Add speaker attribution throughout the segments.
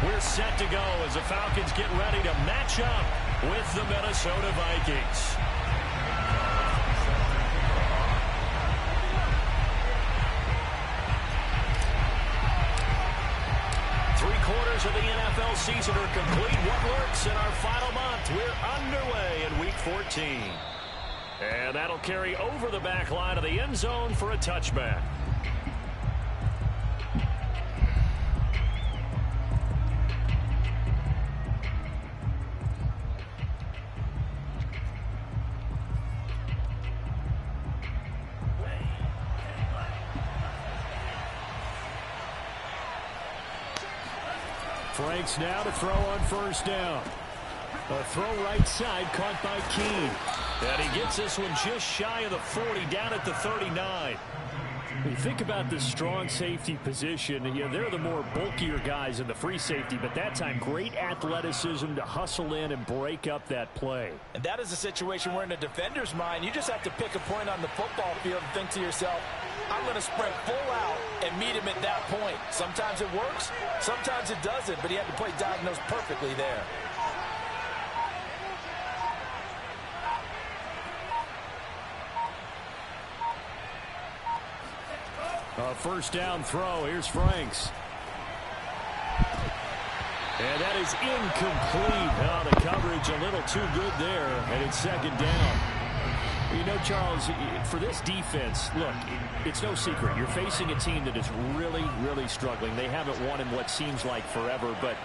Speaker 1: We're set to go as the Falcons get ready to match up with the Minnesota Vikings. Three-quarters of the NFL season are complete. What works in our final month? We're underway in Week 14. And that'll carry over the back line of the end zone for a touchback. Franks now to throw on first down. A throw right side caught by Keene. And he gets this one just shy of the 40, down at the 39. You think about the strong safety position. They're the more bulkier guys in the free safety, but that time great athleticism to hustle in and break up that play.
Speaker 2: And that is a situation where in a defender's mind, you just have to pick a point on the football field and think to yourself, I'm going to sprint full out and meet him at that point. Sometimes it works, sometimes it doesn't, but he had to play diagnosed perfectly there.
Speaker 1: A first down throw. Here's Franks. And that is incomplete. Oh, the coverage a little too good there, and it's second down. You know, Charles, for this defense, look, it's no secret. You're facing a team that is really, really struggling. They haven't won in what seems like forever, but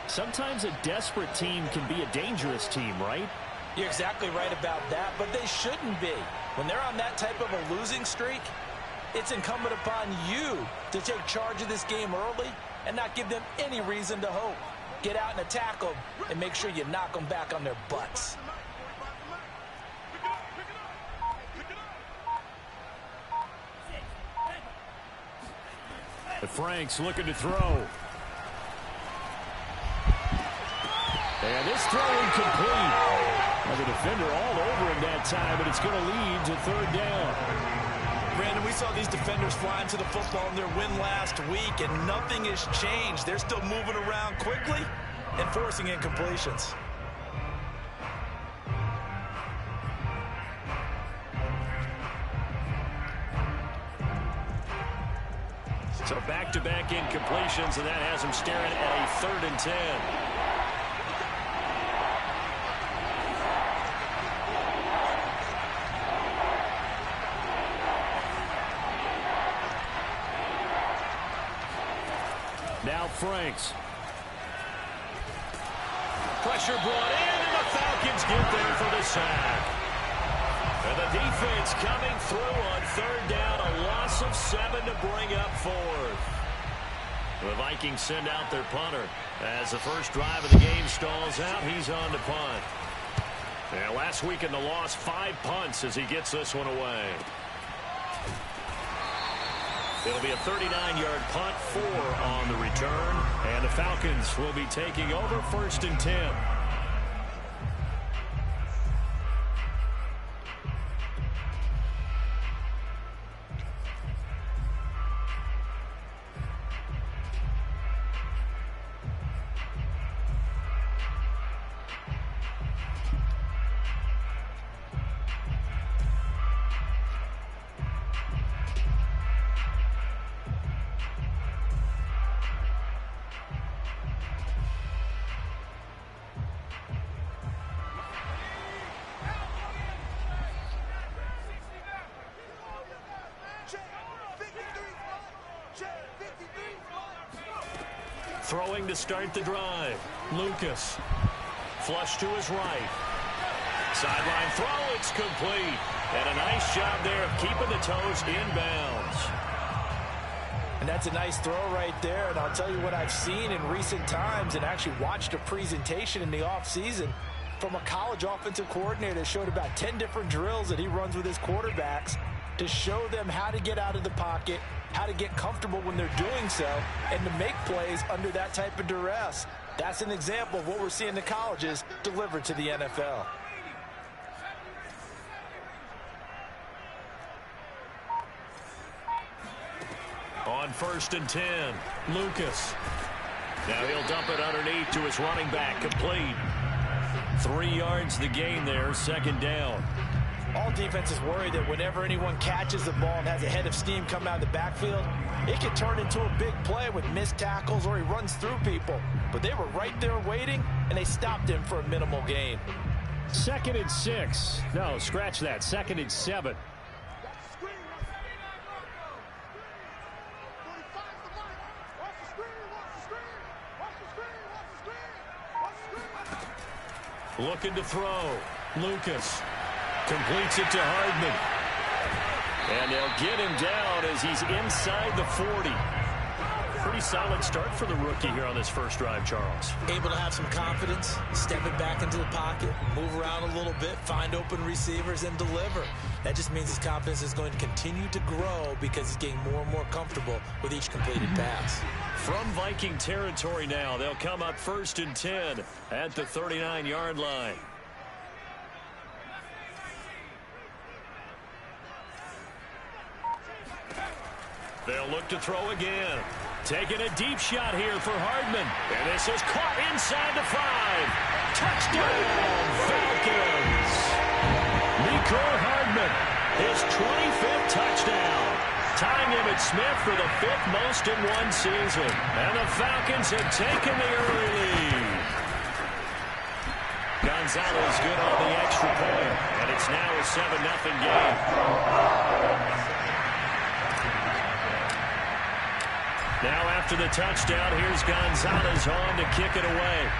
Speaker 1: sometimes a desperate team can be a dangerous team, right?
Speaker 2: You're exactly right about that, but they shouldn't be. When they're on that type of a losing streak, it's incumbent upon you to take charge of this game early and not give them any reason to hope. Get out and attack them and make sure you knock them back on their butts.
Speaker 1: Franks looking to throw. And this throw incomplete. The defender all over him that time, but it's going to lead to third down.
Speaker 2: Brandon, we saw these defenders flying to the football in their win last week, and nothing has changed. They're still moving around quickly and forcing incompletions.
Speaker 1: So back-to-back incompletions, and that has him staring at a 3rd and 10. Now Franks. Pressure brought in, and the Falcons get there for the sack. And the defense coming through on 3rd down, a loss of 7 to bring up 4th. The Vikings send out their punter. As the first drive of the game stalls out, he's on to punt. And last week in the loss, 5 punts as he gets this one away. It'll be a 39-yard punt, 4 on the return. And the Falcons will be taking over 1st and 10. Throwing to start the drive. Lucas. Flush to his right. Sideline throw. It's complete. And a nice job there of keeping the toes inbounds.
Speaker 2: And that's a nice throw right there. And I'll tell you what I've seen in recent times and actually watched a presentation in the offseason from a college offensive coordinator that showed about 10 different drills that he runs with his quarterbacks to show them how to get out of the pocket, how to get comfortable when they're doing so, and to make plays under that type of duress. That's an example of what we're seeing in the colleges delivered to the NFL.
Speaker 1: On 1st and 10, Lucas. Now he'll dump it underneath to his running back. Complete. 3 yards the gain there, second down.
Speaker 2: All defenses worry that whenever anyone catches the ball and has a head of steam come out of the backfield, it can turn into a big play with missed tackles or he runs through people. But they were right there waiting, and they stopped him for a minimal gain.
Speaker 1: 2nd and 6. No, scratch that. 2nd and 7. Looking to throw. Lucas completes it to Hardman. And they'll get him down as he's inside the 40. Pretty solid start for the rookie here on this first drive, Charles.
Speaker 2: Able to have some confidence, stepping back into the pocket, move around a little bit, find open receivers, and deliver. That just means his confidence is going to continue to grow because he's getting more and more comfortable with each completed pass.
Speaker 1: From Viking territory now, they'll come up 1st and 10 at the 39-yard line. They'll look to throw again. Taking a deep shot here for Hardman. And this is caught inside the 5. Touchdown, Falcons. Mecole Hardman, his 25th touchdown. Tying Emmitt Smith for the 5th most in one season. And the Falcons have taken the early lead. Gonzalez good on the extra point. And it's now a 7-0 game. Now after the touchdown, here's Gonzalez on to kick it away.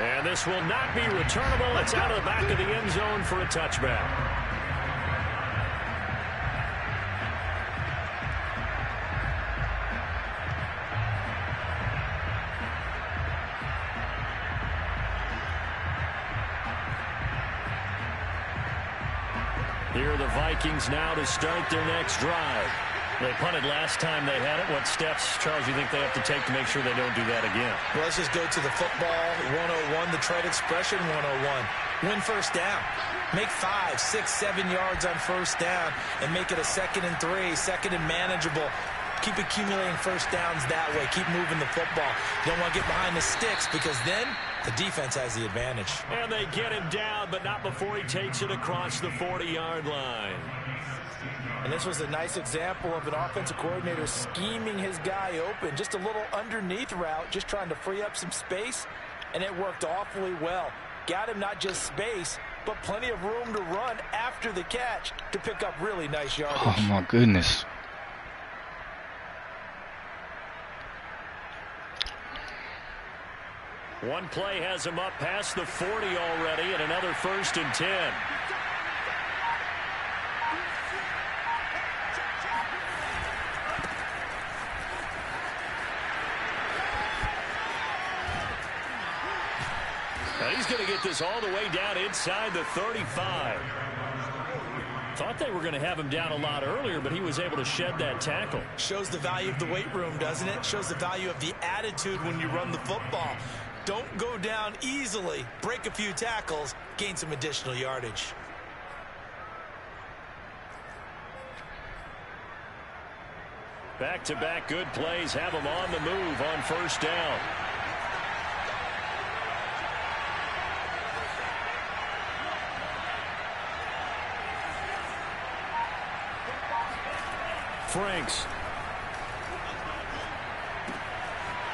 Speaker 1: And this will not be returnable. It's out of the back of the end zone for a touchback. Here are the Vikings now to start their next drive. They punted last time they had it. What steps, Charles, you think they have to take to make sure they don't do that again?
Speaker 2: Well, let's just go to the football 101, the trade expression 101. Win first down. Make 5, 6, 7 yards on first down and make it a 2nd and 3, 2nd and manageable. Keep accumulating first downs that way. Keep moving the football. You don't want to get behind the sticks because then the defense has the advantage.
Speaker 1: And they get him down, but not before he takes it across the 40-yard line.
Speaker 2: And this was a nice example of an offensive coordinator scheming his guy open. Just a little underneath route, just trying to free up some space, and it worked awfully well. Got him not just space, but plenty of room to run after the catch to pick up really nice yardage.
Speaker 3: Oh, my goodness.
Speaker 1: One play has him up past the 40 already, and another 1st and 10. Now he's going to get this all the way down inside the 35. Thought they were going to have him down a lot earlier, but he was able to shed that tackle.
Speaker 2: Shows the value of the weight room, doesn't it? Shows the value of the attitude when you run the football. Don't go down easily. Break a few tackles. Gain some additional yardage.
Speaker 1: Back-to-back good plays have him on the move on first down. Franks.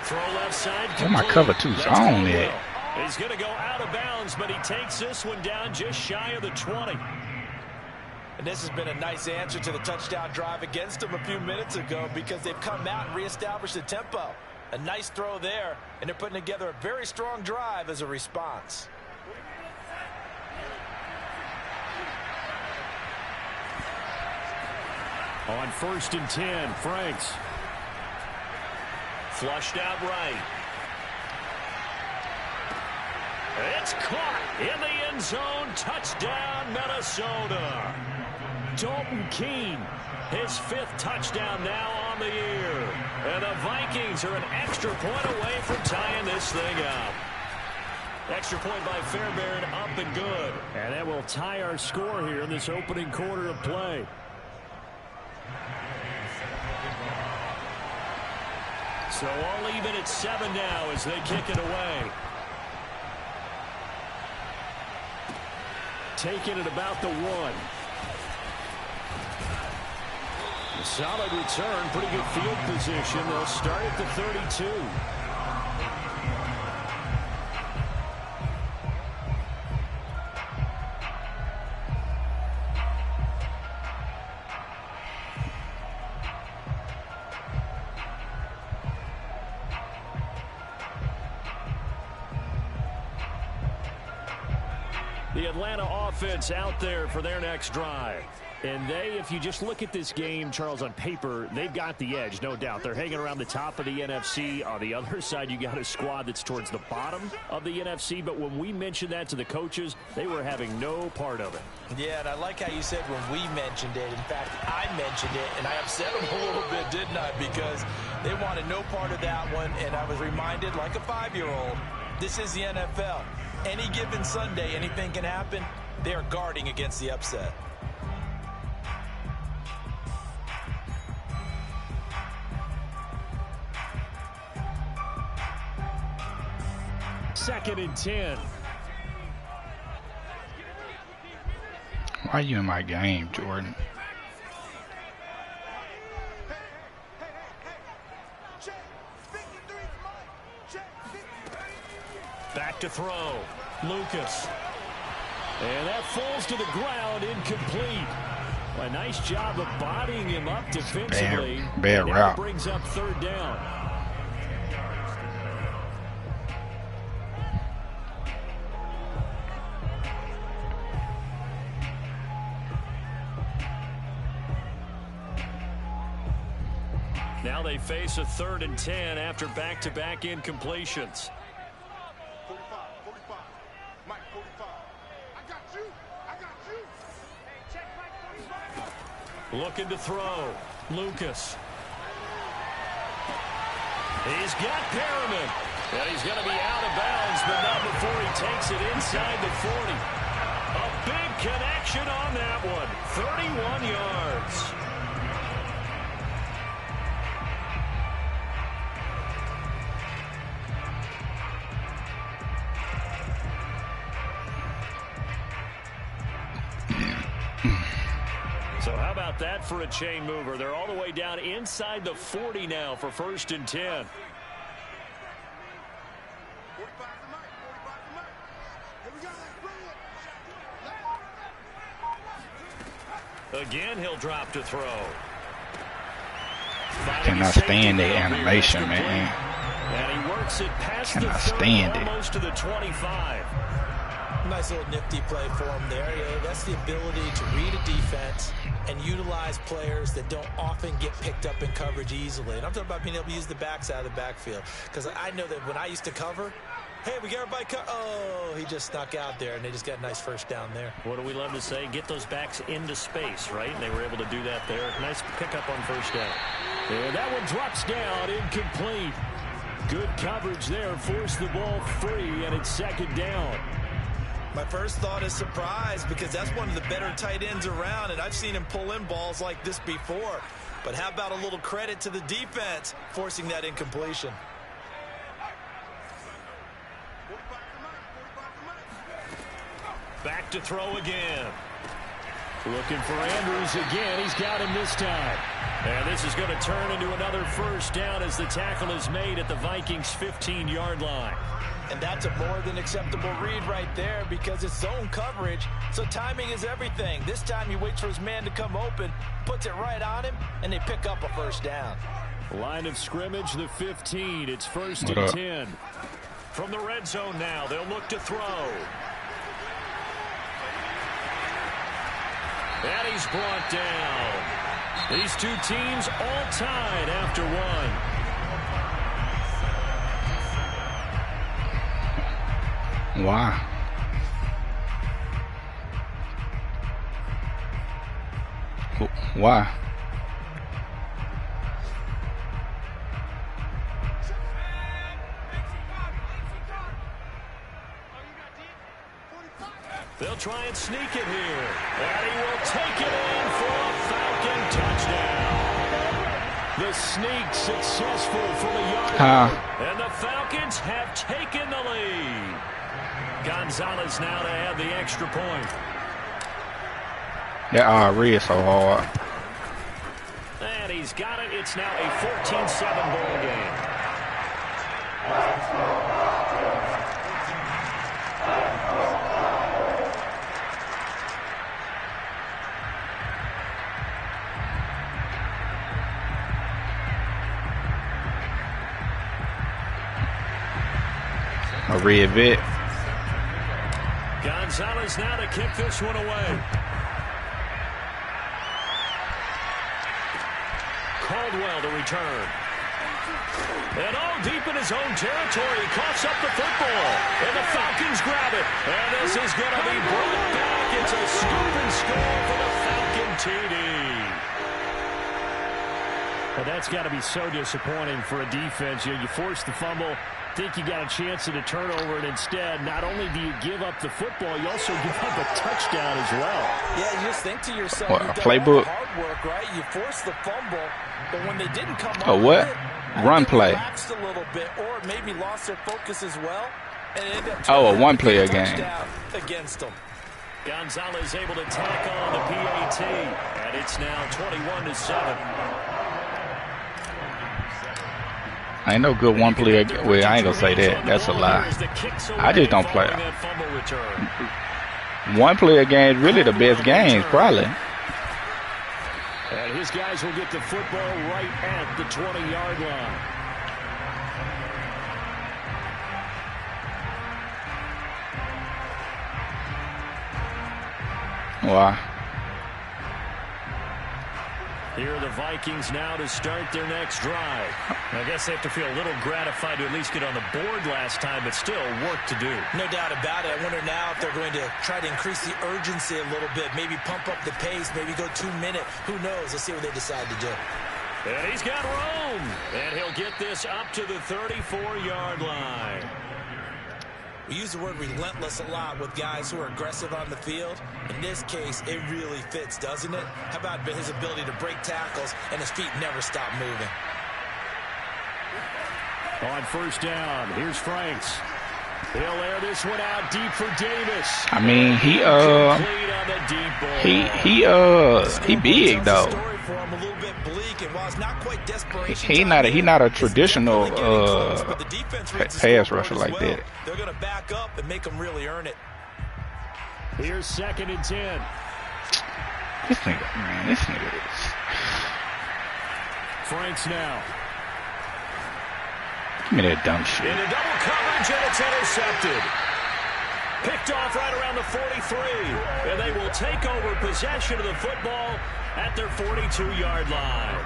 Speaker 1: Throw left side.
Speaker 3: Oh, my cover two's on there.
Speaker 1: He's going to go out of bounds, but he takes this one down just shy of the 20.
Speaker 2: And this has been a nice answer to the touchdown drive against them a few minutes ago because they've come out and reestablished the tempo. A nice throw there, and they're putting together a very strong drive as a response.
Speaker 1: On 1st and 10, Franks. Flushed out right. It's caught in the end zone. Touchdown, Minnesota. Dalton Keene, his 5th touchdown now on the year. And the Vikings are an extra point away from tying this thing up. Extra point by Fairbairn, up and good. And that will tie our score here in this opening quarter of play. So all even at 7 now as they kick it away. Taking it about the 1. A solid return, pretty good field position. They'll start at the 32. The Atlanta offense out there for their next drive. And they, if you just look at this game, Charles, on paper, they've got the edge, no doubt. They're hanging around the top of the NFC. On the other side, you got a squad that's towards the bottom of the NFC. But when we mentioned that to the coaches, they were having no part of it.
Speaker 2: Yeah, and I like how you said when we mentioned it. In fact, I mentioned it, and I upset them a little bit, didn't I? Because they wanted no part of that one, and I was reminded, like a 5-year-old, this is the NFL. Any given Sunday, anything can happen. They are guarding against the upset.
Speaker 1: Second and 10.
Speaker 3: Why are you in my game, Jordan?
Speaker 1: Back to throw. Lucas. And that falls to the ground, incomplete. A nice job of bodying him up defensively.
Speaker 3: Bad route.
Speaker 1: Brings up 3rd down. Now they face a 3rd and 10 after back-to-back incompletions.
Speaker 4: 45. Mike 45. I got you. Hey, check Mike 45.
Speaker 1: Looking to throw. Lucas. He's got Perriman. And he's going to be out of bounds, but not before he takes it inside the 40. A big connection on that one. 31 yards. So how about that for a chain mover? They're all the way down inside the 40 now for 1st and 10. Again, he'll drop to throw.
Speaker 3: I cannot stand that animation, man.
Speaker 1: And he works it past the 30, almost to the 25.
Speaker 2: Nice little nifty play for him there. Yeah, that's the ability to read a defense and utilize players that don't often get picked up in coverage easily. And I'm talking about being able to use the backs out of the backfield. Because I know that when I used to cover, hey, we got everybody oh, he just snuck out there, and they just got a nice 1st down there.
Speaker 1: What do we love to say? Get those backs into space, right? And they were able to do that there. Nice pickup on 1st down. And that one drops down, incomplete. Good coverage there, forced the ball free, and it's 2nd down.
Speaker 2: My first thought is surprise, because that's one of the better tight ends around, and I've seen him pull in balls like this before. But how about a little credit to the defense forcing that incompletion?
Speaker 1: Back to throw again. Looking for Andrews again. He's got him this time. And this is going to turn into another 1st down as the tackle is made at the Vikings' 15-yard line.
Speaker 2: And that's a more than acceptable read right there, because it's zone coverage, so timing is everything. This time he waits for his man to come open, puts it right on him, and they pick up a 1st down.
Speaker 1: Line of scrimmage, the 15. It's 1st and 10. From the red zone now, they'll look to throw. And he's brought down. These two teams all tied after one.
Speaker 3: Why? Why?
Speaker 1: They'll try and sneak it here. And he will take it in for a Falcon touchdown. The sneak successful for the yard And the Falcons have taken the lead. Gonzalez now to add the extra point.
Speaker 3: That RE is so hard.
Speaker 1: And he's got it. It's now a 14-7 ball game.
Speaker 3: A red bit.
Speaker 1: Gonzalez now to kick this one away. Caldwell to return. And all deep in his own territory, he coughs up the football. And the Falcons grab it. And this is going to be brought back. It's a scoop and score for the Falcon TD.
Speaker 5: Well, that's got to be so disappointing for a defense. You force the fumble, think you got a chance at a turnover, and instead, not only do you give up the football, you also give up a touchdown as well.
Speaker 2: Yeah, you just think to yourself,
Speaker 3: What,
Speaker 2: you've done
Speaker 3: playbook?
Speaker 2: all the hard work, right? You force the fumble, but when they didn't come up
Speaker 3: A what?
Speaker 2: with it,
Speaker 3: Run play.
Speaker 2: Lapsed a little bit, or maybe lost their focus as well, and it ended up
Speaker 3: Oh, a
Speaker 2: turning
Speaker 3: one-player
Speaker 2: into a
Speaker 3: game.
Speaker 2: touchdown against them.
Speaker 1: Gonzalez able to tack on the PAT. And it's now 21-7.
Speaker 3: I ain't no good one player. Well, I ain't gonna say that. That's a lie. I just don't play. One player games really the best games, probably.
Speaker 5: And his guys will get the football right at the 20-yard line.
Speaker 3: Wow.
Speaker 1: Here are the Vikings now to start their next drive. I guess they have to feel a little gratified to at least get on the board last time, but still work to do.
Speaker 2: No doubt about it. I wonder now if they're going to try to increase the urgency a little bit, maybe pump up the pace, maybe go 2-minute. Who knows? Let's see what they decide to do.
Speaker 1: And he's got room. And he'll get this up to the 34-yard line.
Speaker 2: We use the word relentless a lot with guys who are aggressive on the field. In this case, it really fits, doesn't it? How about his ability to break tackles and his feet never stop moving?
Speaker 5: On first down, here's Franks. He'll air this one out deep for Davis.
Speaker 3: I mean, he big though. He not a traditional pass rusher like that.
Speaker 2: They're going to back up and make them really earn it.
Speaker 5: Here's 2nd and 10.
Speaker 3: This nigga is.
Speaker 5: Franks now.
Speaker 3: Give me that dumb shit.
Speaker 1: Into double coverage, and it's intercepted. Picked off right around the 43. And they will take over possession of the football at their 42-yard line.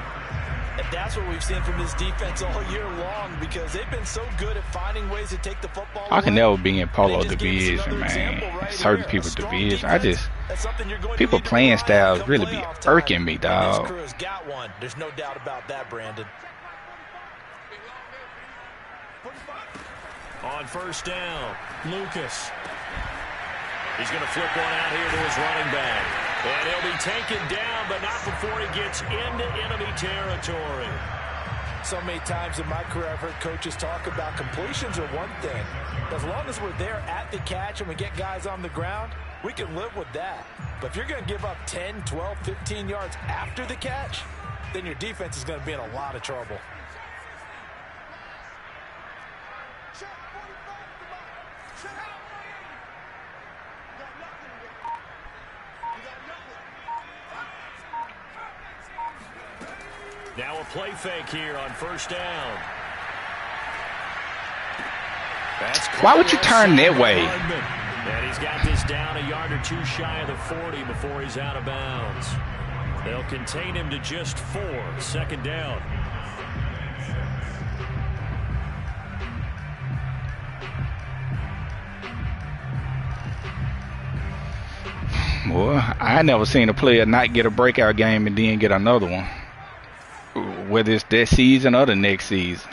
Speaker 2: And that's what we've seen from this defense all year long, because they've been so good at finding ways to take the football
Speaker 3: I can
Speaker 2: away.
Speaker 3: never be in Polo
Speaker 2: They just gave us
Speaker 3: division,
Speaker 2: another
Speaker 3: man.
Speaker 2: example right
Speaker 3: Certain
Speaker 2: here.
Speaker 3: people's
Speaker 2: A strong
Speaker 3: division.
Speaker 2: defense, that's something you're going to
Speaker 3: People
Speaker 2: need to
Speaker 3: playing
Speaker 2: rely on
Speaker 3: styles
Speaker 2: come
Speaker 3: really be
Speaker 2: playoff time.
Speaker 3: irking me,
Speaker 2: And
Speaker 3: dog.
Speaker 2: This crew's got one. There's no doubt about that, Brandon.
Speaker 1: On first down, Lucas. He's going to flip one out here to his running back. And he'll be taken down, but not before he gets into enemy territory.
Speaker 2: So many times in my career, I've heard coaches talk about completions are one thing. As long as we're there at the catch and we get guys on the ground, we can live with that. But if you're going to give up 10, 12, 15 yards after the catch, then your defense is going to be in a lot of trouble.
Speaker 1: Now a play fake here on first down.
Speaker 3: Why would you turn that way?
Speaker 1: And he's got this down a yard or two shy of the 40 before he's out of bounds. They'll contain him to just 4. 2nd down.
Speaker 3: Boy, I never seen a player not get a breakout game and then get another one. Whether it's that season or the next season.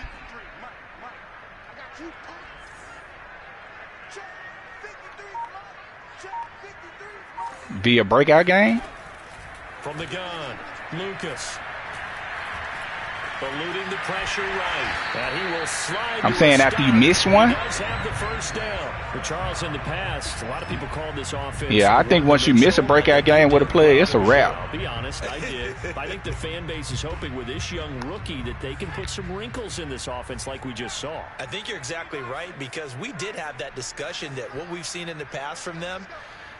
Speaker 3: Be a breakout game?
Speaker 1: From the gun, Lucas. Eluding the pressure right. And he will slide.
Speaker 3: I'm saying after you miss one.
Speaker 1: He does have the first down. For Charles in the past, a lot of people call this offense.
Speaker 3: Yeah, I think once you miss a breakout game with a player, it's a wrap.
Speaker 1: I'll be honest, I did. I think the fan base is hoping with this young rookie that they can put some wrinkles in this offense like we just saw.
Speaker 2: I think you're exactly right, because we did have that discussion that what we've seen in the past from them,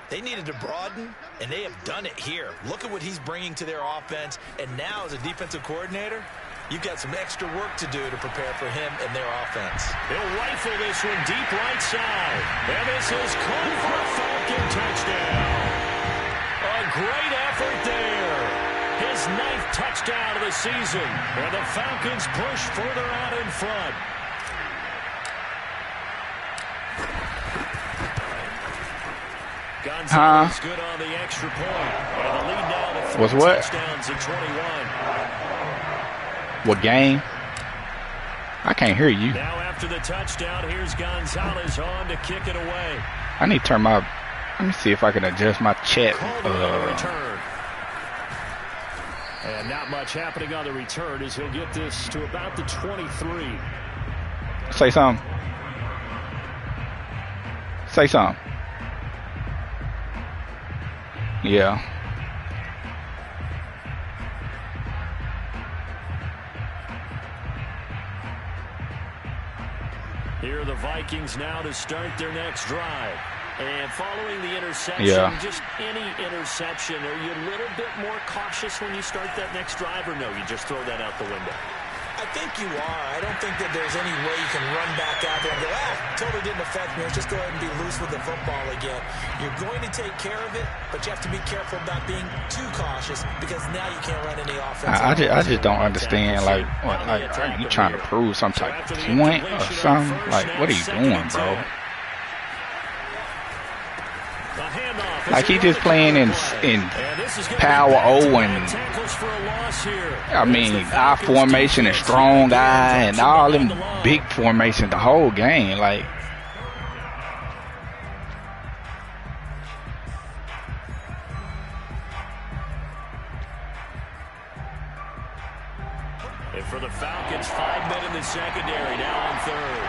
Speaker 2: they needed to broaden, and they have done it here. Look at what he's bringing to their offense, and now as a defensive coordinator, you've got some extra work to do to prepare for him and their offense.
Speaker 1: He'll rifle this one deep right side. And this is caught for a Falcon touchdown. A great effort there. His 9th touchdown of the season. And the Falcons push further out in front. Gonzalez good on the extra point. And the lead now to 3 touchdowns at 21.
Speaker 3: What game? I can't hear you.
Speaker 1: Now after the touchdown, here's Gonzalez on to kick it away.
Speaker 3: I need to turn my. Let me see if I can adjust my chat.
Speaker 1: Return. And not much happening on the return as he'll get this to about the 23.
Speaker 3: Say something. Say something. Yeah.
Speaker 1: Here are the Vikings now to start their next drive. And following the interception, just any interception, are you a little bit more cautious when you start that next drive, or no, you just throw that out the window?
Speaker 2: I think you are. I don't think that there's any way you can run back out there and go, totally didn't affect me. Let's just go ahead and be loose with the football again. You're going to take care of it, but you have to be careful about being too cautious, because now you can't run any offense.
Speaker 3: I just don't understand. Like are you trying to prove some type of point or something? Like, what are you doing, bro? Like, he just playing in power O, and I mean, our formation is strong guy and all them big formations the whole game. Like,
Speaker 1: and for the Falcons, 5 men in the secondary, now on third.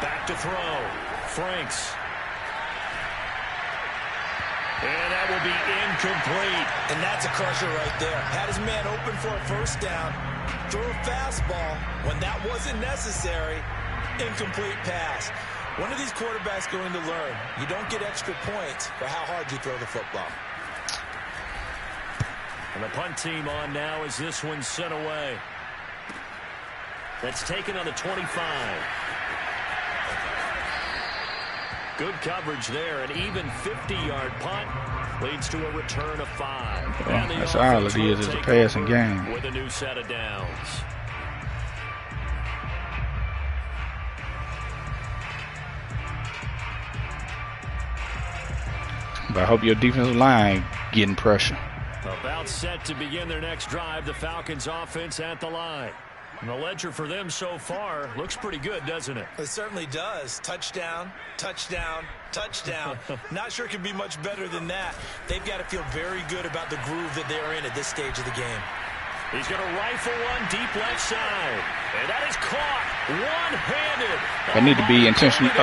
Speaker 1: Back to throw. Franks. And that will be incomplete.
Speaker 2: And that's a crusher right there. Had his man open for a first down. Threw a fastball when that wasn't necessary. Incomplete pass. One of these quarterbacks going to learn. You don't get extra points for how hard you throw the football.
Speaker 1: And the punt team on now as this one's sent away. That's taken on the 25. Good coverage there. An even 50-yard punt leads to a return of 5.
Speaker 3: Well, that's all it is a passing game.
Speaker 1: With a new set of downs.
Speaker 3: But I hope your defensive line getting pressure.
Speaker 1: About set to begin their next drive. The Falcons offense at the line. And the ledger for them so far looks pretty good, doesn't it?
Speaker 2: It certainly does. Touchdown, touchdown, touchdown. Not sure it can be much better than that. They've got to feel very good about the groove that they're in at this stage of the game.
Speaker 1: He's going to rifle one deep left side. And that is caught one-handed.
Speaker 3: They need to be intentional,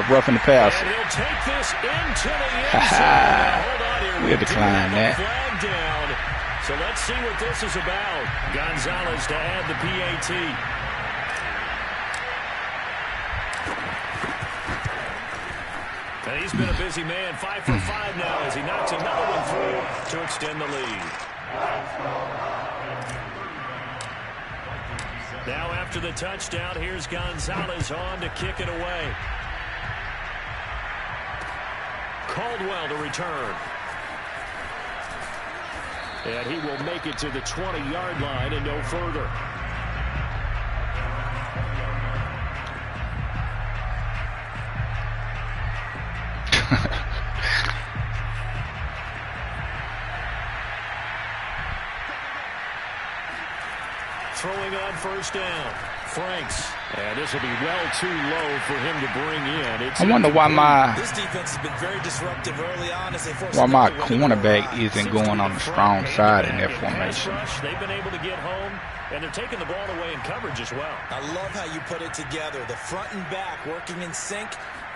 Speaker 3: roughing the pass.
Speaker 1: And he'll take this into the end zone. Hold on here.
Speaker 3: We'll decline that.
Speaker 1: Flag down. So let's see what this is about. Gonzalez to add the PAT. And he's been a busy man. 5 for 5 now as he knocks another one through to extend the lead. Now after the touchdown, here's Gonzalez on to kick it away. Caldwell to return. And he will make it to the 20-yard line and no further. Throwing on first down.
Speaker 5: Franks. And this will be well too low for him to bring in.
Speaker 3: I wonder why my cornerback isn't going on the strong side in that formation.
Speaker 5: They've been able to get home, and they're taking the ball away in coverage as well.
Speaker 2: I love how you put it together. The front and back working in sync.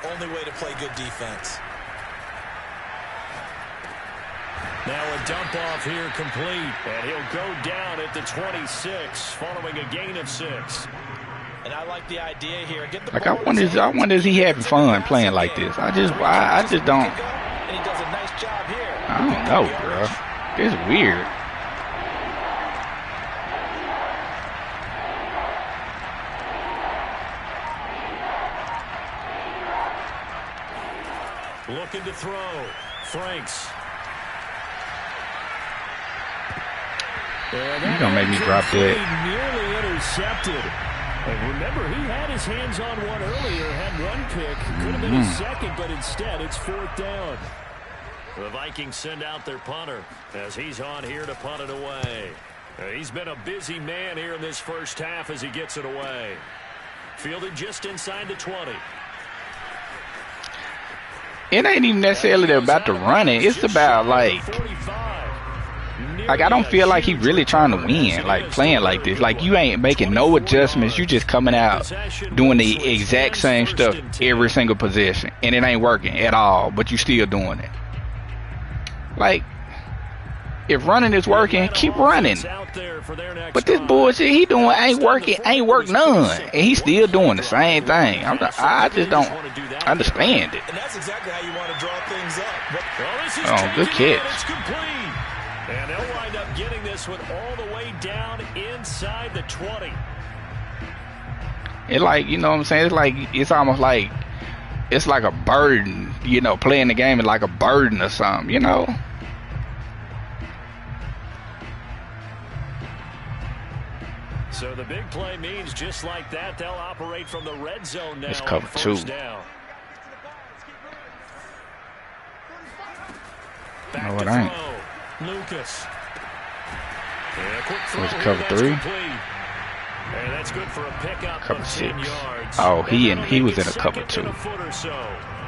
Speaker 2: Only way to play good defense.
Speaker 5: Now a dump off here complete, and he'll go down at the 26 following a gain of 6.
Speaker 2: And I like the idea here. Get the
Speaker 3: like I wonder is he having fun playing like this? I just don't.
Speaker 2: And he does a nice job here.
Speaker 3: I don't know, bro. This is weird.
Speaker 5: Looking to throw. Franks.
Speaker 3: You're gonna make me drop that.
Speaker 5: Nearly intercepted. And remember, he had his hands on one earlier, had one pick. Could have been a second, but instead it's 4th down. The Vikings send out their punter as he's on here to punt it away. He's been a busy man here in this first half as he gets it away. Fielded just inside the 20.
Speaker 3: It ain't even necessarily about the running. It's about like I don't feel like he really trying to win, like playing like this. Like you ain't making no adjustments. You just coming out doing the exact same stuff every single possession, and it ain't working at all. But you still doing it. Like if running is working, keep running. But this bullshit he doing ain't work none, and he's still doing the same thing. I just don't understand it.
Speaker 2: And that's exactly how you want to draw things up.
Speaker 3: Oh, good catch.
Speaker 5: And they'll wind up getting this one all the way down inside the 20.
Speaker 3: It like, you know what I'm saying? It's like, it's almost like, it's like a burden, you know, playing the game is like a burden or something, you know?
Speaker 5: So the big play means just like that, they'll operate from the red zone now.
Speaker 3: It's cover 2. No, it ain't.
Speaker 5: Lucas.
Speaker 3: Was it cover 3?
Speaker 5: And that's good for a pickup
Speaker 3: Cover
Speaker 5: of
Speaker 3: 6.
Speaker 5: 10 yards.
Speaker 3: Oh, he was in a cover 2.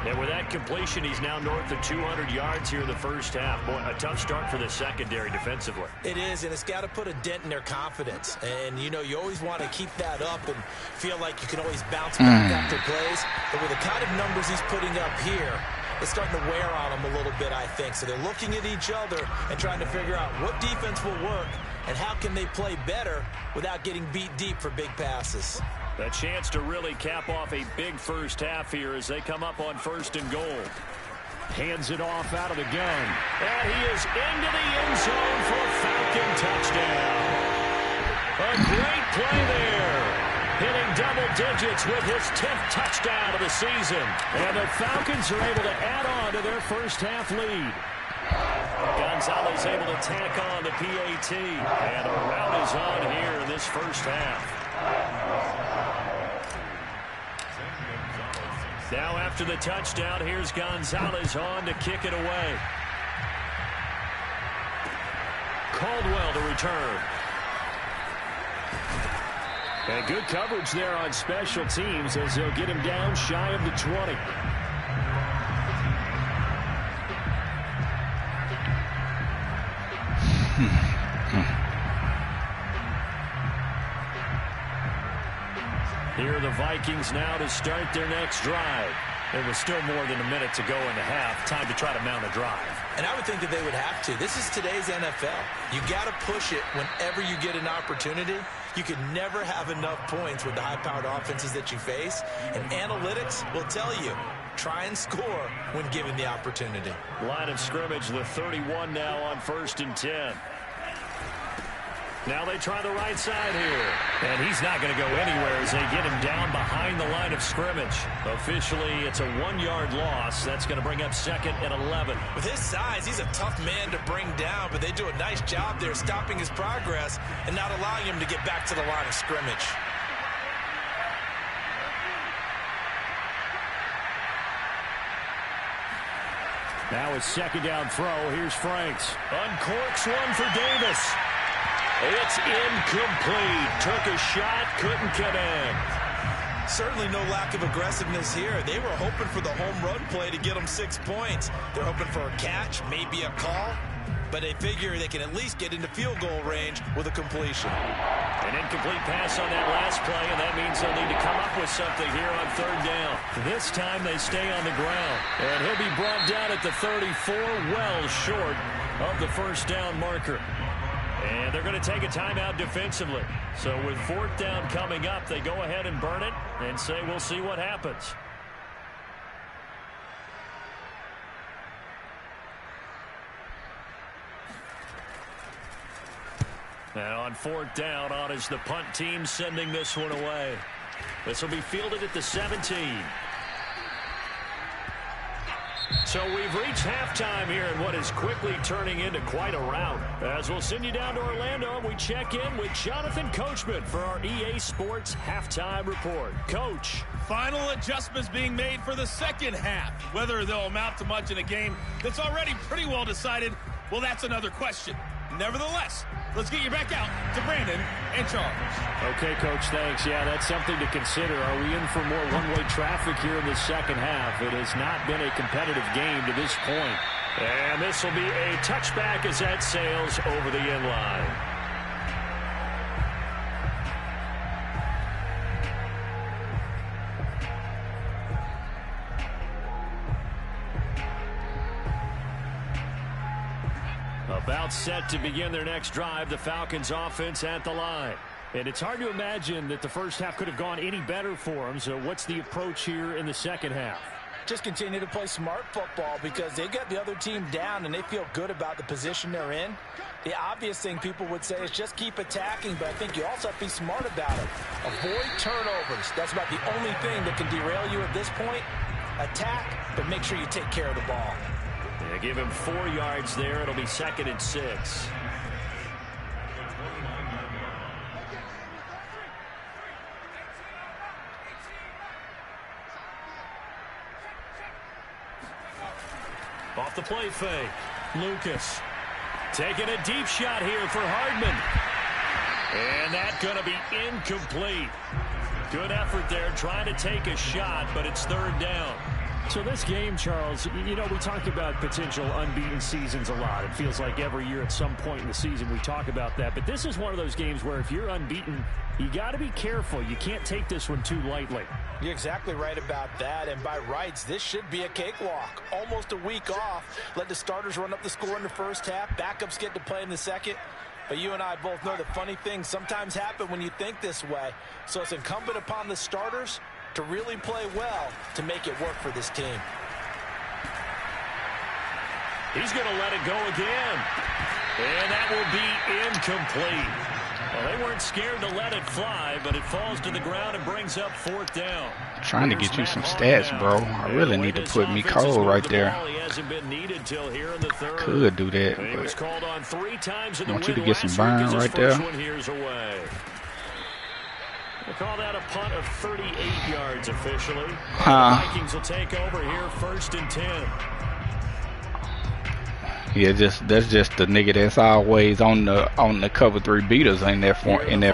Speaker 5: And with that completion, he's now north of 200 yards here in the first half. Boy, a tough start for the secondary defensively.
Speaker 2: It is, and it's got to put a dent in their confidence. And, you know, you always want to keep that up and feel like you can always bounce back after plays. But with the kind of numbers he's putting up here, it's starting to wear on them a little bit, I think. So they're looking at each other and trying to figure out what defense will work and how can they play better without getting beat deep for big passes.
Speaker 5: A chance to really cap off a big first half here as they come up on 1st and goal. Hands it off out of the gun. And he is into the end zone for a Falcon touchdown. A great play there. Hitting double digits with his 10th touchdown of the season. And the Falcons are able to add on to their first half lead. Gonzalez able to tack on the PAT. And a rout is on here in this first half. Now after the touchdown, here's Gonzalez on to kick it away. Caldwell to return. And good coverage there on special teams as they'll get him down shy of the 20. Here are the Vikings now to start their next drive. There was still more than a minute to go in the half. Time to try to mount a drive.
Speaker 2: And I would think that they would have to. This is today's NFL. You got to push it whenever you get an opportunity. You can never have enough points with the high-powered offenses that you face. And analytics will tell you, try and score when given the opportunity.
Speaker 5: Line of scrimmage, the 31 now on 1st and 10. Now they try the right side here. And he's not going to go anywhere as they get him down behind the line of scrimmage. Officially, it's a 1-yard loss. That's going to bring up 2nd and 11.
Speaker 2: With his size, he's a tough man to bring down, but they do a nice job there stopping his progress and not allowing him to get back to the line of scrimmage.
Speaker 5: Now it's 2nd down throw. Here's Franks. Uncorks one for Davis.
Speaker 1: It's incomplete. Took a shot, couldn't connect.
Speaker 2: Certainly no lack of aggressiveness here. They were hoping for the home run play to get them 6 points. They're hoping for a catch, maybe a call, but they figure they can at least get into field goal range with a completion.
Speaker 1: An incomplete pass on that last play, and that means they'll need to come up with something here on third down. This time they stay on the ground, and he'll be brought down at the 34, well short of the first down marker. And they're going to take a timeout defensively. So with fourth down coming up, they go ahead and burn it and say we'll see what happens. Now on fourth down, on is the punt team sending this one away. This will be fielded at the 17. So we've reached halftime here in what is quickly turning into quite a rout. As we'll send you down to Orlando, we check in with Jonathan Coachman for our EA Sports Halftime Report. Coach.
Speaker 6: Final adjustments being made for the second half. Whether they'll amount to much in a game that's already pretty well decided, well, that's another question. Nevertheless, let's get you back out to Brandon and Charles.
Speaker 5: Okay, Coach, thanks. Yeah, that's something to consider. Are we in for more one-way traffic here in the second half? It has not been a competitive game to this point.
Speaker 1: And this will be a touchback as that sails over the end line. About set to begin their next drive, the Falcons offense at the line.
Speaker 5: And it's hard to imagine that the first half could have gone any better for them. So what's the approach here in the second half?
Speaker 2: Just continue to play smart football because they got the other team down and they feel good about the position they're in. The obvious thing people would say is just keep attacking, but I think you also have to be smart about it. Avoid turnovers. That's about the only thing that can derail you at this point. Attack, but make sure you take care of the ball.
Speaker 1: They give him 4 yards there. It'll be 2nd and 6. Off the play fake. Lucas taking a deep shot here for Hardman. And that's going to be incomplete. Good effort there trying to take a shot, but it's third down.
Speaker 5: So this game, Charles, you know, we talk about potential unbeaten seasons a lot. It feels like every year at some point in the season we talk about that. But this is one of those games where if you're unbeaten, you got to be careful. You can't take this one too lightly.
Speaker 2: You're exactly right about that. And by rights, this should be a cakewalk. Almost a week off. Let the starters run up the score in the first half. Backups get to play in the second. But you and I both know the funny things sometimes happen when you think this way. So it's incumbent upon the starters to really play well to make it work for this team.
Speaker 1: He's going to let it go again. And that will be incomplete. Well, they weren't scared to let it fly, but it falls to the ground and brings up fourth down.
Speaker 3: I'm trying to get you some stats, bro. I really need to put me cold right there. I could do that, but I want you to get some burn right there.
Speaker 1: We'll call that a punt of 38 yards officially.
Speaker 3: Huh.
Speaker 1: The Vikings will take over here 1st and 10.
Speaker 3: Yeah, that's just the nigga that's always on the cover 3 beaters in that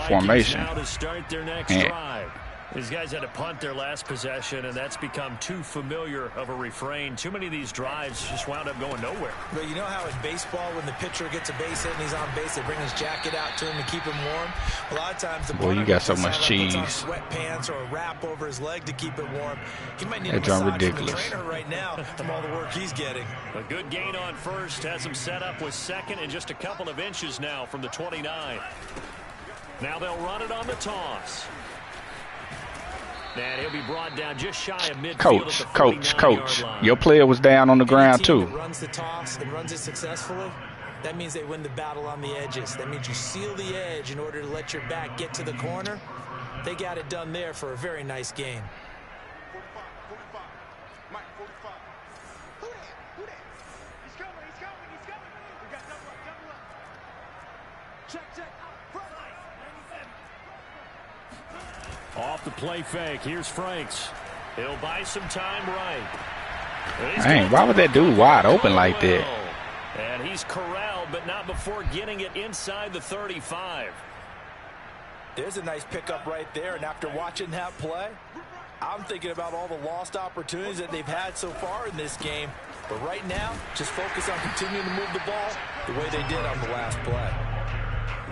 Speaker 3: formation.
Speaker 1: Now to start their next drive. These guys had to punt their last possession, and that's become too familiar of a refrain. Too many of these drives just wound up going nowhere.
Speaker 2: But you know how in baseball, when the pitcher gets a base hit and he's on base, they bring his jacket out to him to keep him warm? A lot of times the
Speaker 3: boy, you got so much cheese.
Speaker 2: Puts on sweatpants or a wrap over his leg to keep it warm. He might need a
Speaker 3: massage
Speaker 2: from the trainer right now from all the work he's getting.
Speaker 1: A good gain on first has him set up with second and just a couple of inches now from the 29. Now they'll run it on the toss. And he'll be brought down just shy of midfield.
Speaker 3: Coach. Your player was down on the ground too.
Speaker 2: Runs the toss and runs it successfully. That means they win the battle on the edges. That means you seal the edge in order to let your back get to the corner. They got it done there for a very nice gain.
Speaker 4: 45. Mike, 45. Who that? He's coming. We got double up. Check.
Speaker 1: Off the play fake. Here's Franks. He'll buy some time right.
Speaker 3: Dang, why would that dude wide open like that?
Speaker 5: And he's corralled, but not before getting it inside the 35.
Speaker 2: There's a nice pickup right there, and after watching that play, I'm thinking about all the lost opportunities that they've had so far in this game. But right now, just focus on continuing to move the ball the way they did on the last play.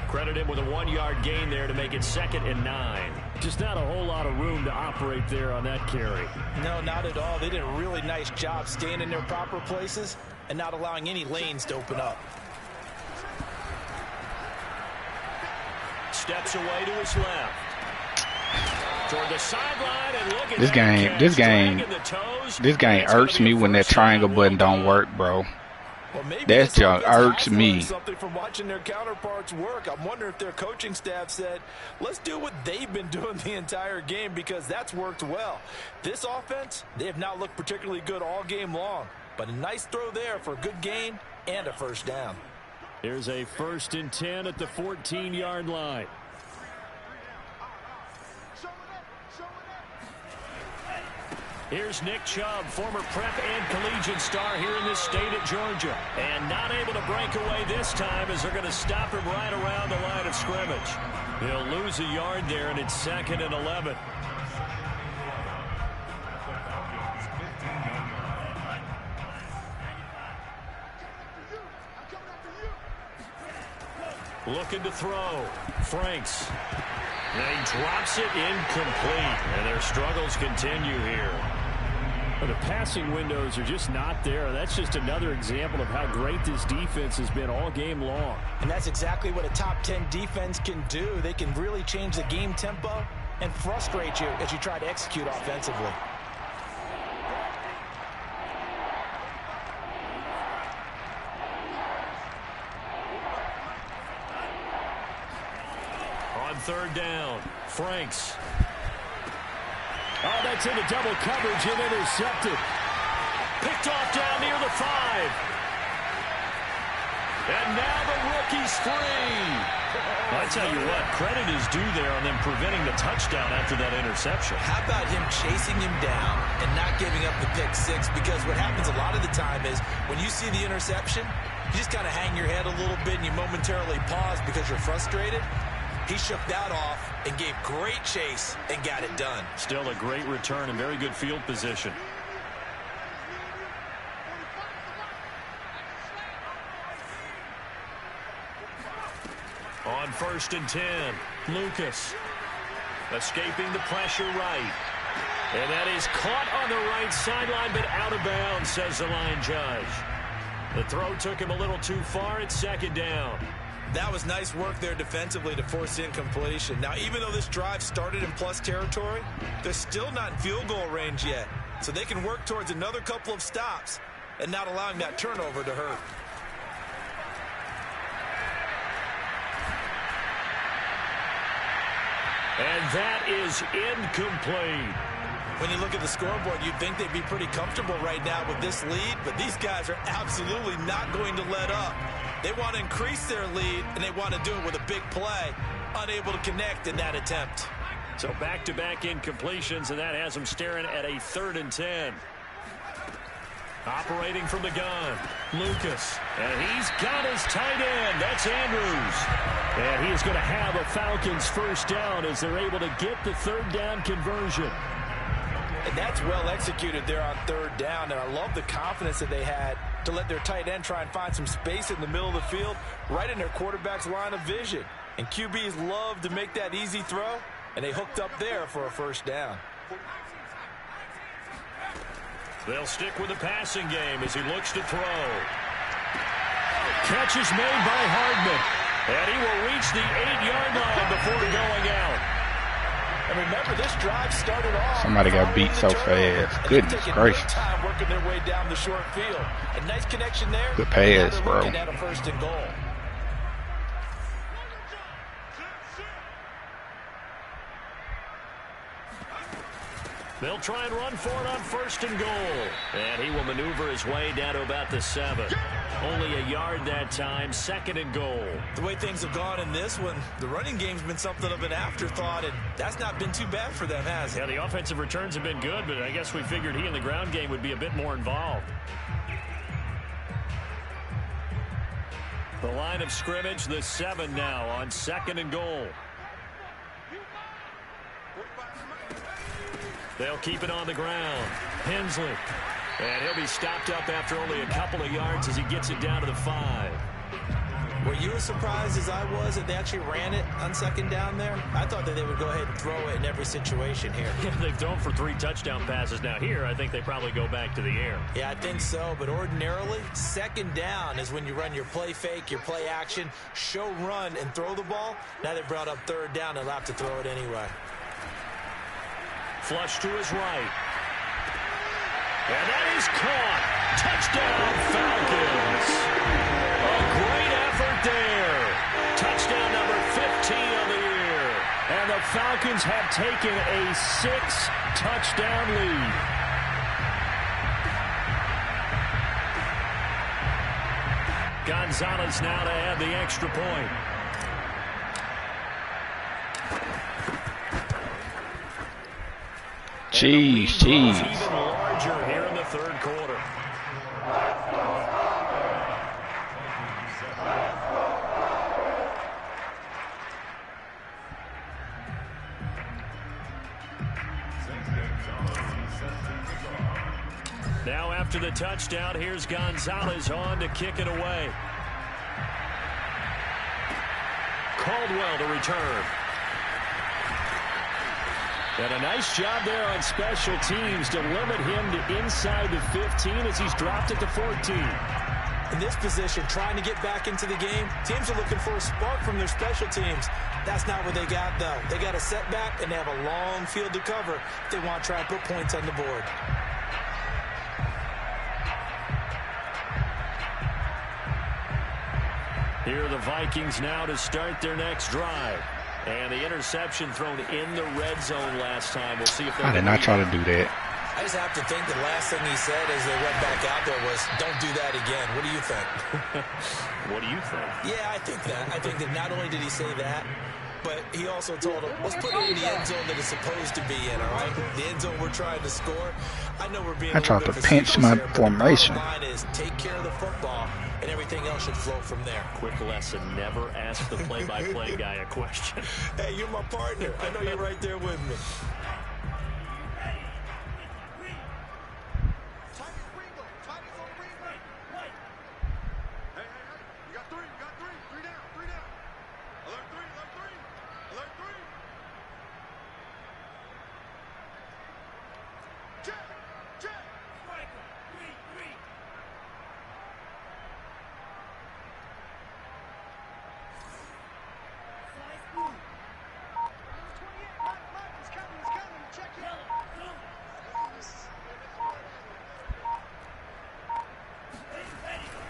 Speaker 5: Credit him with a 1-yard gain there to make it 2nd and 9. Just not a whole lot of room to operate there on that carry.
Speaker 2: No, not at all. They did a really nice job staying in their proper places and not allowing any lanes to open up.
Speaker 1: Steps away to his left. Toward the sideline, and look at
Speaker 3: this game irks me when that triangle button don't work, bro.
Speaker 2: Well,
Speaker 3: that just irks me.
Speaker 2: Something from watching their counterparts work. I'm wondering if their coaching staff said, let's do what they've been doing the entire game, because that's worked well. This offense, they have not looked particularly good all game long, but a nice throw there for a good gain and a first down.
Speaker 5: Here's a 1st and 10 at the 14-yard line.
Speaker 1: Here's Nick Chubb, former prep and collegiate star here in this state at Georgia. And not able to break away this time as they're going to stop him right around the line of scrimmage. He'll lose a yard there, and it's 2nd and 11. Looking to throw. Franks. And he drops it incomplete. And their struggles continue here.
Speaker 5: Well, the passing windows are just not there. That's just another example of how great this defense has been all game long.
Speaker 2: And that's exactly what a top 10 defense can do. They can really change the game tempo and frustrate you as you try to execute offensively.
Speaker 1: On 3rd down, Franks.
Speaker 5: Oh, that's into double coverage and intercepted.
Speaker 1: Picked off down near the 5. And now the rookie's free.
Speaker 5: I tell you what, credit is due there on them preventing the touchdown after that interception.
Speaker 2: How about him chasing him down and not giving up the pick 6? Because what happens a lot of the time is when you see the interception, you just kind of hang your head a little bit and you momentarily pause because you're frustrated. He shook that off and gave great chase and got it done.
Speaker 5: Still a great return and very good field position.
Speaker 1: On 1st and 10, Lucas. Escaping the pressure right. And that is caught on the right sideline, but out of bounds, says the line judge. The throw took him a little too far. It's 2nd down.
Speaker 2: That was nice work there defensively to force incompletion. Now, even though this drive started in plus territory, they're still not in field goal range yet. So they can work towards another couple of stops and not allowing that turnover to hurt.
Speaker 1: And that is incomplete.
Speaker 2: When you look at the scoreboard, you'd think they'd be pretty comfortable right now with this lead, but these guys are absolutely not going to let up. They want to increase their lead, and they want to do it with a big play. Unable to connect in that attempt.
Speaker 1: So back-to-back incompletions, and that has them staring at a 3rd and 10. Operating from the gun, Lucas. And he's got his tight end. That's Andrews.
Speaker 5: And he is going to have a Falcons first down as they're able to get the 3rd down conversion.
Speaker 2: And that's well executed there on 3rd down, and I love the confidence that they had to let their tight end try and find some space in the middle of the field, right in their quarterback's line of vision. And QBs love to make that easy throw, and they hooked up there for a first down.
Speaker 1: They'll stick with the passing game as he looks to throw. Catch is made by Hardman, and he will reach the 8-yard line before going out.
Speaker 2: And remember, this drive started off.
Speaker 3: Somebody got beat so fast. Goodness gracious.
Speaker 2: Time working their way down the short field. A nice connection there.
Speaker 3: Good pass, bro.
Speaker 2: Looking at a 1st and goal.
Speaker 1: They'll try and run for it on 1st and goal. And he will maneuver his way down to about the 7. Only a yard that time, 2nd and goal.
Speaker 2: The way things have gone in this one, the running game's been something of an afterthought, and that's not been too bad for them, has it?
Speaker 5: Yeah, the offensive returns have been good, but I guess we figured he in the ground game would be a bit more involved. The line of scrimmage, the 7 now on 2nd and goal. They'll keep it on the ground. Hensley. And he'll be stopped up after only a couple of yards as he gets it down to the 5.
Speaker 2: Were you as surprised as I was that they actually ran it on 2nd down there? I thought that they would go ahead and throw it in every situation here.
Speaker 5: Yeah, they've thrown for 3 touchdown passes. Now here, I think they probably go back to the air.
Speaker 2: Yeah, I think so. But ordinarily, 2nd down is when you run your play fake, your play action, show run, and throw the ball. Now they brought up 3rd down. They'll have to throw it anyway.
Speaker 5: Flush to his right. And that is caught. Touchdown, Falcons. A great effort there. Touchdown number 15 of the year. And the Falcons have taken a 6-touchdown lead. Gonzalez now to add the extra point.
Speaker 3: Jeez.
Speaker 5: Even larger here in the 3rd quarter. Now after the touchdown, here's Gonzalez on to kick it away. Caldwell to return. And a nice job there on special teams to limit him to inside the 15 as he's dropped at the 14.
Speaker 2: In this position, trying to get back into the game, teams are looking for a spark from their special teams. That's not what they got, though. They got a setback, and they have a long field to cover if they want to try and put points on the board.
Speaker 5: Here are the Vikings now to start their next drive. And the interception thrown in the red zone last time. We'll see if they
Speaker 3: I did not try to do that.
Speaker 2: I just have to think the last thing he said as they went back out there was, don't do that again. What do you think?
Speaker 5: What do you think?
Speaker 2: Yeah, I think that. I think that not only did he say that, but he also told him, let's put it in the end zone that it's supposed to be in, all right? The end zone we're trying to score. I know we're being
Speaker 3: I tried to pinch my formation.
Speaker 2: The line is take care of the football, and everything else should flow from there.
Speaker 5: Quick lesson, never ask the play-by-play guy a question.
Speaker 2: Hey, you're my partner. I know you're right there with me.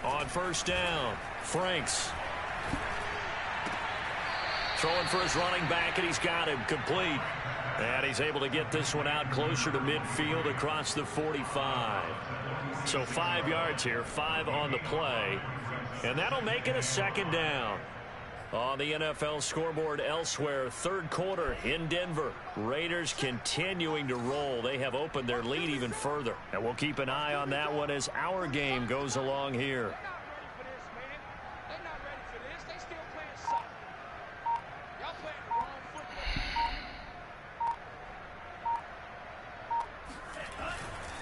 Speaker 5: On 1st down, Franks. Throwing for his running back, and he's got him complete. And he's able to get this one out closer to midfield across the 45. So 5 yards here, 5 on the play. And that'll make it a 2nd down. On the NFL scoreboard elsewhere, 3rd quarter in Denver. Raiders continuing to roll. They have opened their lead even further. And we'll keep an eye on that one as our game goes along here.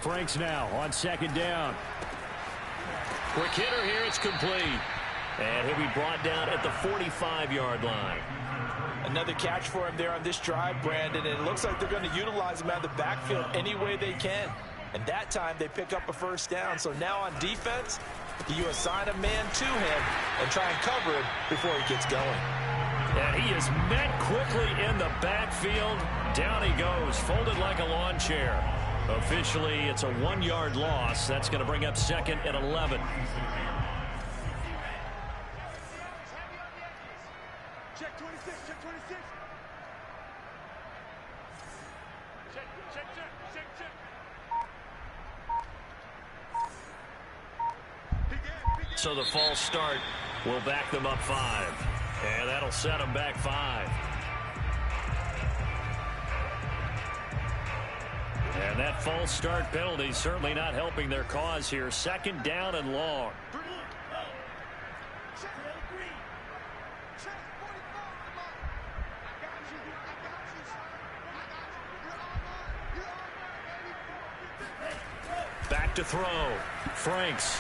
Speaker 5: Franks now on 2nd down. Quick hitter here, it's complete. And he'll be brought down at the 45-yard line.
Speaker 2: Another catch for him there on this drive, Brandon, and it looks like they're going to utilize him out of the backfield any way they can. And that time they pick up a 1st down. So now on defense, you assign a man to him and try and cover him before he gets going.
Speaker 5: And he is met quickly in the backfield. Down he goes, folded like a lawn chair. Officially, it's a 1-yard loss. That's going to bring up 2nd and 11.
Speaker 4: Check 26, check 26. Check.
Speaker 5: So the false start will back them up 5. And that'll set them back 5. And that false start penalty certainly not helping their cause here. 2nd down and long.
Speaker 1: to throw. Franks.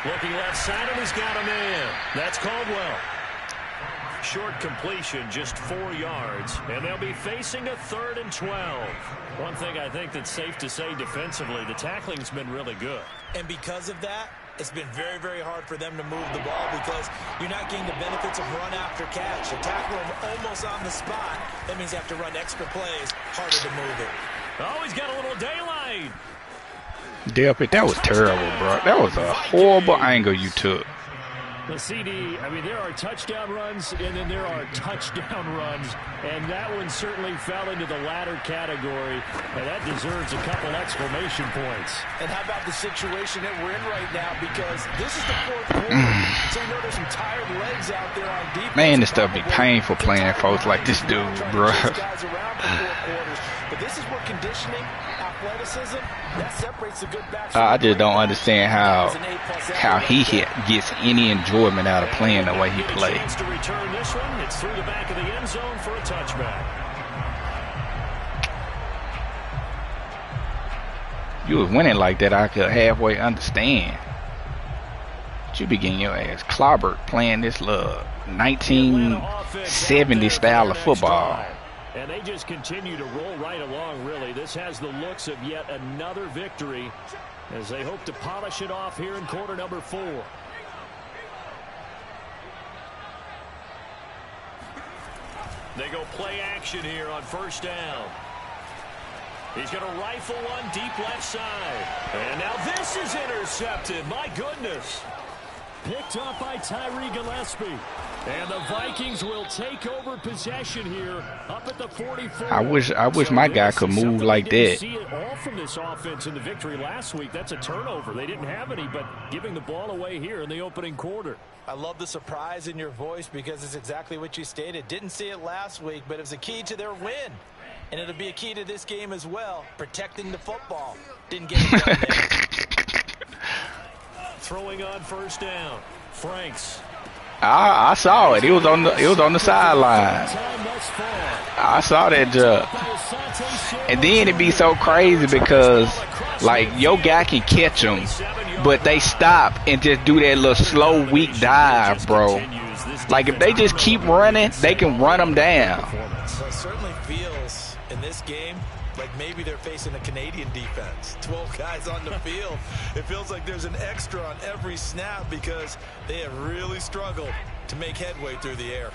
Speaker 1: Looking left side, and he's got a man. That's Caldwell. Short completion, just 4 yards, and they'll be facing a 3rd and 12. One thing I think that's safe to say defensively, the tackling's been really good.
Speaker 2: And because of that, it's been very, very hard for them to move the ball because you're not getting the benefits of run after catch. You tackle them almost on the spot. That means you have to run extra plays, harder to move it.
Speaker 1: Oh, he's got a little daylight.
Speaker 3: Delpit, that was terrible, bro. That was a horrible angle you took.
Speaker 5: The CD, I mean, there are touchdown runs, and then there are touchdown runs, and that one certainly fell into the latter category, and that deserves a couple exclamation points.
Speaker 2: And how about the situation that we're in right now, because this is the 4th quarter, so you know there's some tired legs out there on defense.
Speaker 3: Man, this stuff be painful playing folks like this dude, bro.
Speaker 2: But this is where conditioning, athleticism, that separates the good backs.
Speaker 3: I just don't understand how he gets any enjoyment out of playing the way he plays.
Speaker 1: Chance to return this one. It's through the back of the end zone for a touchback.
Speaker 3: You was winning like that, I could halfway understand. But you be getting your ass clobbered playing this little 1970 style of football.
Speaker 5: And they just continue to roll right along, really. This has the looks of yet another victory as they hope to polish it off here in quarter number 4.
Speaker 1: They go play action here on 1st down. He's going to rifle one deep left side. And now this is intercepted. My goodness.
Speaker 5: Picked up by Tyree Gillespie. And the Vikings will take over possession here up at the 44.
Speaker 3: I wish my guy could move like that.
Speaker 5: See it all from this offense in the victory last week. That's a turnover. They didn't have any, but giving the ball away here in the opening quarter.
Speaker 2: I love the surprise in your voice because it's exactly what you stated. Didn't see it last week, but it was a key to their win. And it'll be a key to this game as well, protecting the football. Didn't get it done there.
Speaker 1: Throwing on 1st down. Franks.
Speaker 3: I saw it. It was on the sideline. I saw that jump. And then it'd be so crazy because like your guy can catch them, but they stop and just do that little slow weak dive, bro. Like if they just keep running, they can run them down.
Speaker 2: So it certainly feels in this game like maybe they're facing a Canadian defense. 12 guys on the field. It feels like there's an extra on every snap because they have really struggled to make headway through the air.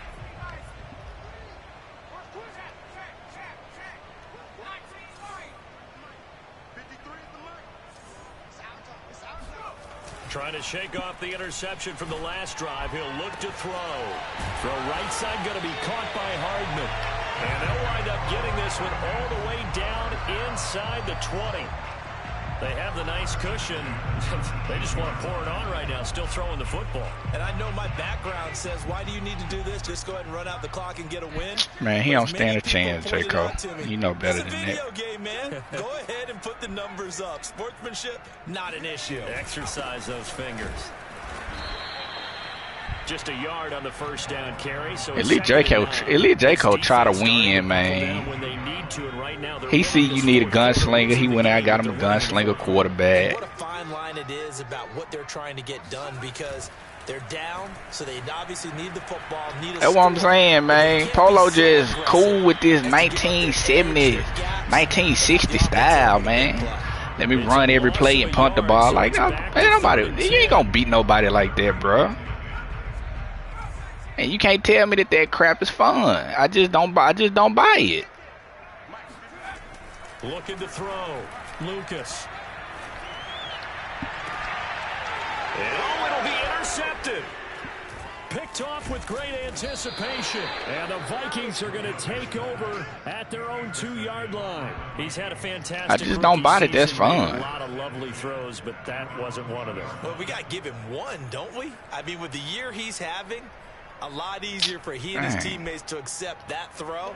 Speaker 1: Trying to shake off the interception from the last drive. He'll look to throw. Throw right side going to be caught by Hardman. And they'll wind up getting this one all the way down inside the 20. They have the nice cushion. They just want to pour it on right now, still throwing the football.
Speaker 2: And I know my background says, why do you need to do this? Just go ahead and run out the clock and get a win.
Speaker 3: Man, he don't stand a chance, J-Cole. You know better than that.
Speaker 2: It's a video game, man. Go ahead and put the numbers up. Sportsmanship, not an issue.
Speaker 1: Exercise those fingers. Just a yard on the 1st down carry. So
Speaker 3: Elite J-Cole try to win, man. He see you need a gunslinger. He went out, got him a gunslinger quarterback.
Speaker 2: What a fine line it is about what they're trying to get done because they're down, so they obviously need the football.
Speaker 3: That's what I'm saying, man. Polo just cool with this 1970s, 1960 style, man. Let me run every play and punt the ball. Like, man, you ain't gonna beat nobody like that, bro. And you can't tell me that crap is fun. I just don't buy it.
Speaker 1: Looking to throw. Lucas. Oh, it'll be intercepted. Picked off with great anticipation. And the Vikings are going to take over at their own 2-yard line. He's had a fantastic
Speaker 3: I just don't buy it. That's fun.
Speaker 1: A lot of lovely throws, but that wasn't one of them.
Speaker 2: Well, we got to give him one, don't we? I mean, with the year he's having, a lot easier for he and his teammates to accept that throw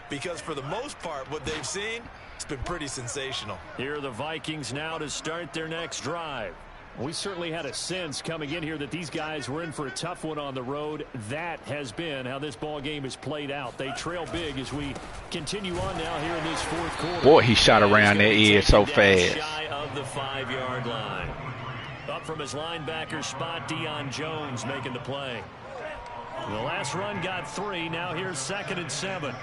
Speaker 2: because for the most part, what they've seen, it's been pretty sensational.
Speaker 1: Here are the Vikings now to start their next drive.
Speaker 5: We certainly had a sense coming in here that these guys were in for a tough one on the road. That has been how this ball game has played out. They trail big as we continue on now here in this fourth quarter.
Speaker 3: Boy, he shot around that edge so fast.
Speaker 1: Shy of the 5-yard line. Up from his linebacker spot, Deion Jones making the play. The last run got 3. Now here's 2nd and 7.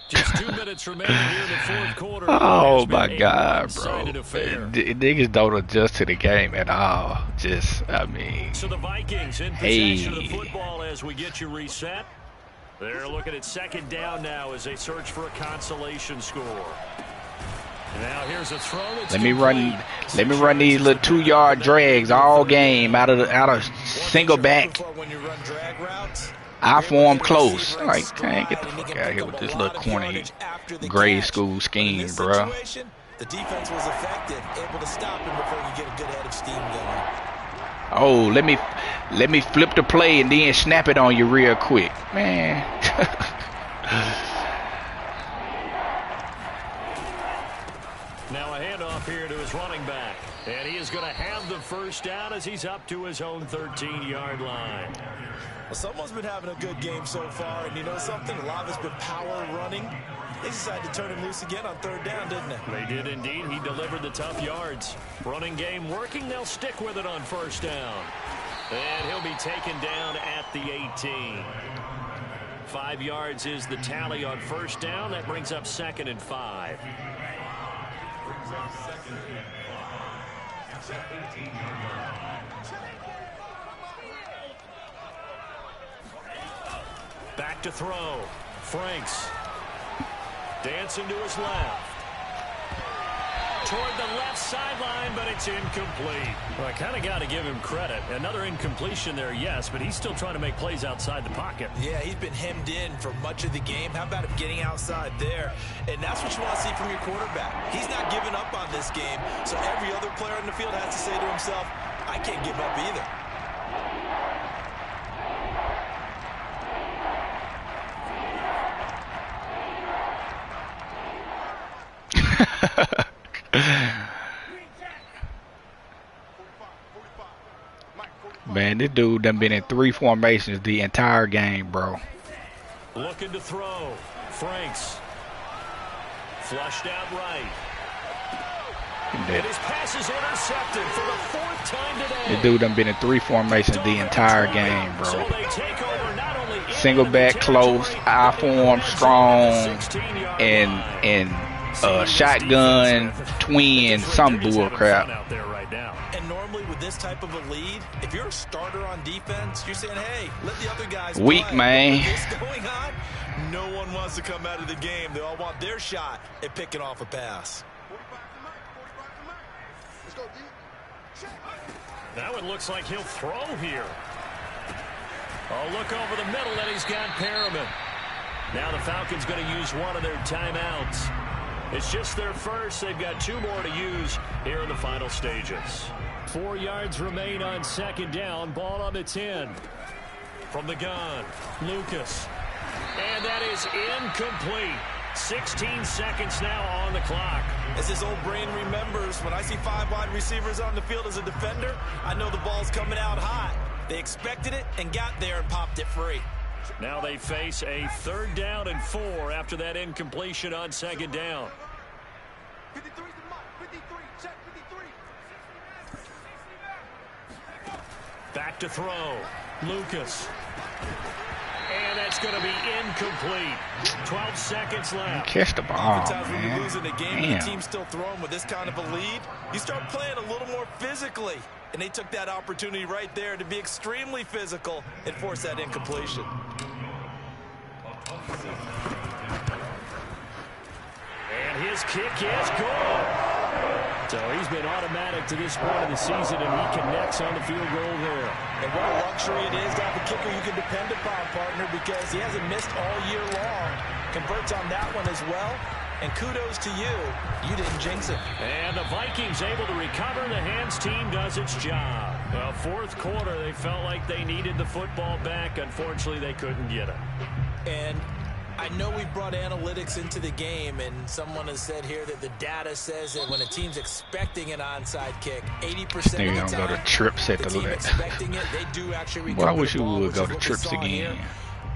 Speaker 1: Just 2 minutes remaining here in the fourth quarter.
Speaker 3: Oh, my God, bro. Niggas don't adjust to the game at all.
Speaker 1: So the Vikings in possession of the football as we get you reset. They're looking at 2nd down now as they search for a consolation score. Now here's a throw.
Speaker 3: Let me run these little 2-yard drags all game out of single back.
Speaker 2: When you run drag routes,
Speaker 3: I form close. All right, can't get the fuck out of here with this little corny grade school scheme, bro.
Speaker 2: The defense was effective, able to stop him before you get a good head of steam going.
Speaker 3: Oh, let me flip the play and then snap it on you real quick, man.
Speaker 1: Now a handoff here to his running back. And he is going to have the first down as he's up to his own 13-yard line.
Speaker 2: Well, someone's been having a good game so far, and you know something? A lot of it's been power running. They decided to turn him loose again on 3rd down, didn't they?
Speaker 1: They did indeed. He delivered the tough yards. Running game working. They'll stick with it on 1st down. And he'll be taken down at the 18. 5 yards is the tally on 1st down. That brings up 2nd and 5. Back to throw. Franks. Dancing to his left. Toward the left sideline, but it's incomplete. Well, I kind of got to give him credit. Another incompletion there, yes, but he's still trying to make plays outside the pocket.
Speaker 2: Yeah, he's been hemmed in for much of the game. How about him getting outside there? And that's what you want to see from your quarterback. He's not giving up on this game, so every other player on the field has to say to himself, I can't give up either.
Speaker 3: Man, this dude done been in 3 formations the entire game, bro.
Speaker 1: Looking to throw. Franks. Flushed out right. And his pass is intercepted for the 4th time today.
Speaker 3: This dude done been in 3 formations the entire game, bro.
Speaker 1: So they take over not only
Speaker 3: single back close, I form strong, and shotgun, twin, some bull crap.
Speaker 2: And normally with this type of a lead, if you're a starter on defense, you're saying, hey, let the other guys
Speaker 3: weak
Speaker 2: play.
Speaker 3: man.
Speaker 2: What's going on? No one wants to come out of the game. They all want their shot at picking off a pass.
Speaker 1: That one looks like he'll throw here. Oh, look over the middle, and he's got Perriman. Now the Falcons going to use one of their timeouts. It's just their first. They've got 2 more to use here in the final stages. 4 yards remain on 2nd down. Ball on the 10. From the gun, Lucas. And that is incomplete. 16 seconds now on the clock.
Speaker 2: As his old brain remembers, when I see 5 wide receivers on the field as a defender, I know the ball's coming out hot. They expected it and got there and popped it free.
Speaker 1: Now they face a 3rd down and 4 after that incompletion on 2nd down.
Speaker 4: 53 's the mark. 53. Check 53.
Speaker 1: Back to throw. Lucas. And that's going to be incomplete. 12 seconds left.
Speaker 3: Catch the ball,
Speaker 2: Oftentimes when you're
Speaker 3: man.
Speaker 2: losing a game and the team's still throwing with this kind of a lead, you start playing a little more physically. And they took that opportunity right there to be extremely physical and force that incompletion.
Speaker 1: And his kick is good. So he's been automatic to this point of the season, and he connects on the field goal there.
Speaker 2: And what a luxury it is to have a kicker you can depend upon, partner, because he hasn't missed all year long. Converts on that one as well. And kudos to you. You didn't jinx it.
Speaker 1: And the Vikings able to recover. The hands team does its job. Well, 4th quarter, they felt like they needed the football back. Unfortunately, they couldn't get it.
Speaker 2: And I know we brought analytics into the game, and someone has said here that the data says that when a team's expecting an onside kick, 80% of the time,
Speaker 3: go to trips at
Speaker 2: the team expecting it, they do actually recover.
Speaker 3: Well, I wish you would go to
Speaker 2: what
Speaker 3: trips again.
Speaker 2: Here.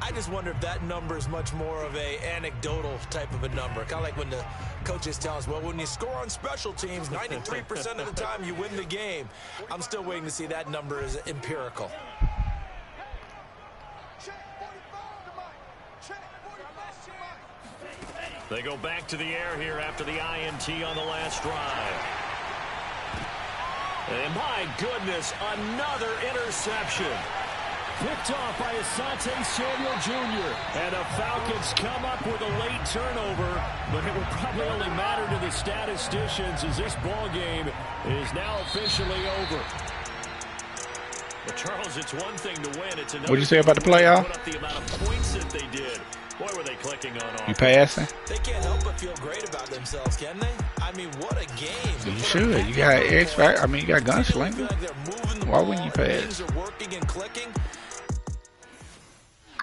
Speaker 2: I just wonder if that number is much more of a anecdotal type of a number. Kind of like when the coaches tell us, well, when you score on special teams, 93% of the time you win the game. I'm still waiting to see that number is empirical.
Speaker 1: They go back to the air here after the INT on the last drive. And my goodness, another interception. Picked off by Asante Samuel Jr. And the Falcons come up with a late turnover, but it will probably only matter to the statisticians as this ball game is now officially over. But Charles, it's one thing to win. It's another.
Speaker 3: What'd you say about the playoff?
Speaker 1: Put up the amount of points that they did. Boy, were they clicking on offense.
Speaker 3: You passing?
Speaker 2: They can't help but feel great about themselves, can they? I mean, what a game.
Speaker 3: You should. You got X-Factor. I mean, you got Gunslinger. Why wouldn't you pass?
Speaker 2: Are working and clicking.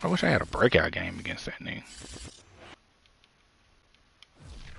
Speaker 3: I wish I had a breakout game against that nigga.